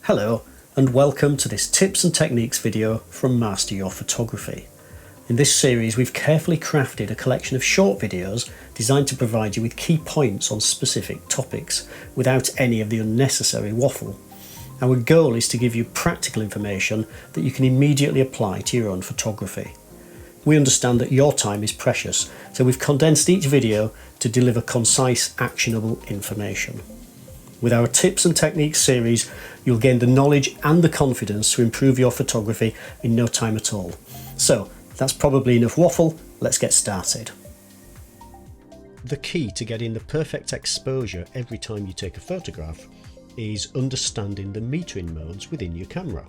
Hello and welcome to this tips and techniques video from Master Your Photography. In this series we've carefully crafted a collection of short videos designed to provide you with key points on specific topics without any of the unnecessary waffle. Our goal is to give you practical information that you can immediately apply to your own photography. We understand that your time is precious, so we've condensed each video to deliver concise, actionable information. With our tips and techniques series, you'll gain the knowledge and the confidence to improve your photography in no time at all. So, that's probably enough waffle, let's get started. The key to getting the perfect exposure every time you take a photograph is understanding the metering modes within your camera.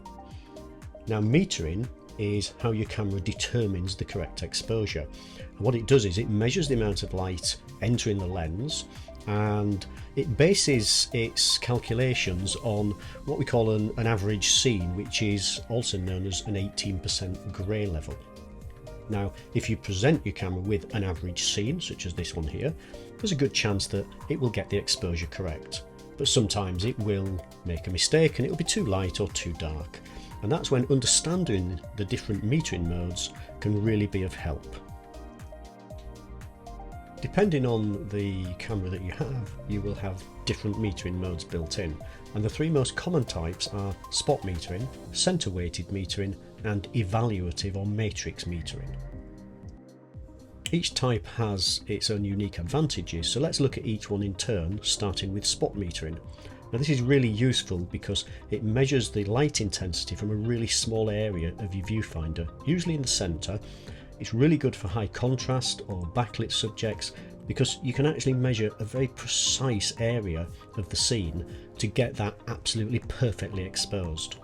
Now, metering is how your camera determines the correct exposure. And what it does is it measures the amount of light entering the lens, and it bases its calculations on what we call an average scene, which is also known as an 18% grey level. Now, if you present your camera with an average scene, such as this one here, there's a good chance that it will get the exposure correct. But sometimes it will make a mistake and it will be too light or too dark. And that's when understanding the different metering modes can really be of help. Depending on the camera that you will have different metering modes built in. And the three most common types are spot metering, center weighted metering, and evaluative or matrix metering. Each type has its own unique advantages, so let's look at each one in turn, starting with spot metering. Now, this is really useful because it measures the light intensity from a really small area of your viewfinder, usually in the center. It's really good for high contrast or backlit subjects because you can actually measure a very precise area of the scene to get that absolutely perfectly exposed.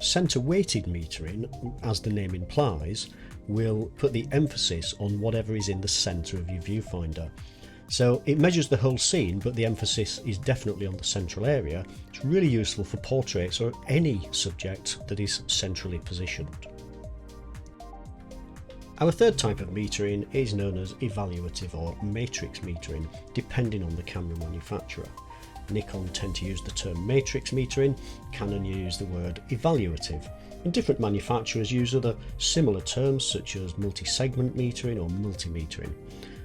Center weighted metering, as the name implies, will put the emphasis on whatever is in the center of your viewfinder. So it measures the whole scene, but the emphasis is definitely on the central area. It's really useful for portraits or any subject that is centrally positioned. Our third type of metering is known as evaluative or matrix metering, depending on the camera manufacturer. Nikon tend to use the term matrix metering, Canon use the word evaluative, and different manufacturers use other similar terms such as multi-segment metering or multimetering.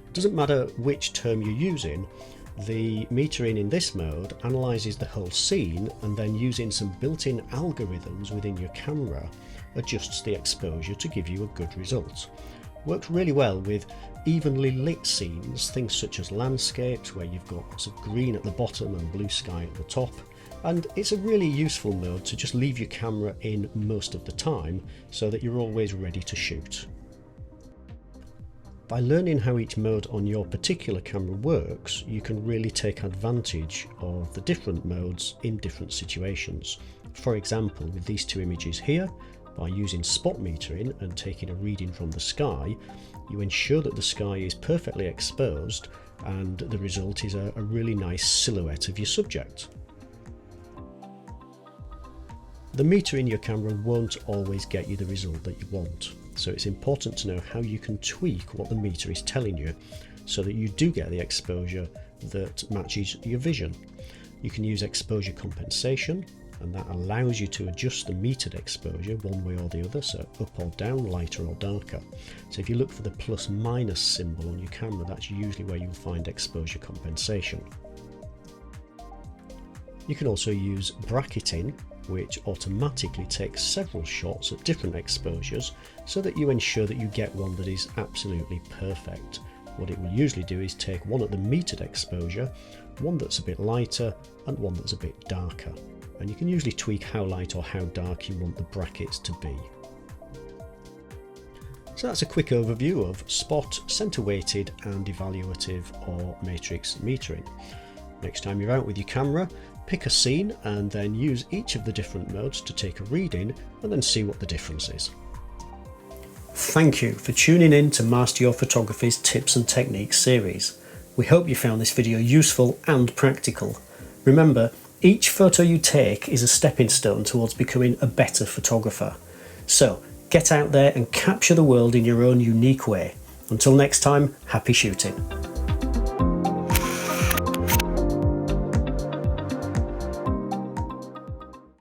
It doesn't matter which term you're using, the metering in this mode analyses the whole scene and then, using some built-in algorithms within your camera, adjusts the exposure to give you a good result. Works really well with evenly lit scenes, things such as landscapes where you've got lots of green at the bottom and blue sky at the top, and it's a really useful mode to just leave your camera in most of the time so that you're always ready to shoot. By learning how each mode on your particular camera works, you can really take advantage of the different modes in different situations. For example, with these two images here, by using spot metering and taking a reading from the sky, you ensure that the sky is perfectly exposed and the result is a really nice silhouette of your subject. The meter in your camera won't always get you the result that you want, so it's important to know how you can tweak what the meter is telling you so that you do get the exposure that matches your vision. You can use exposure compensation, and that allows you to adjust the metered exposure one way or the other, so up or down, lighter or darker. So if you look for the plus minus symbol on your camera, that's usually where you'll find exposure compensation. You can also use bracketing, which automatically takes several shots at different exposures so that you ensure that you get one that is absolutely perfect. What it will usually do is take one at the metered exposure, one that's a bit lighter and one that's a bit darker. And you can usually tweak how light or how dark you want the brackets to be. So that's a quick overview of spot, center weighted and evaluative or matrix metering. Next time you're out with your camera, pick a scene and then use each of the different modes to take a reading and then see what the difference is. Thank you for tuning in to Master Your Photography's Tips and Techniques series. We hope you found this video useful and practical. Remember, each photo you take is a stepping stone towards becoming a better photographer. So get out there and capture the world in your own unique way. Until next time, happy shooting.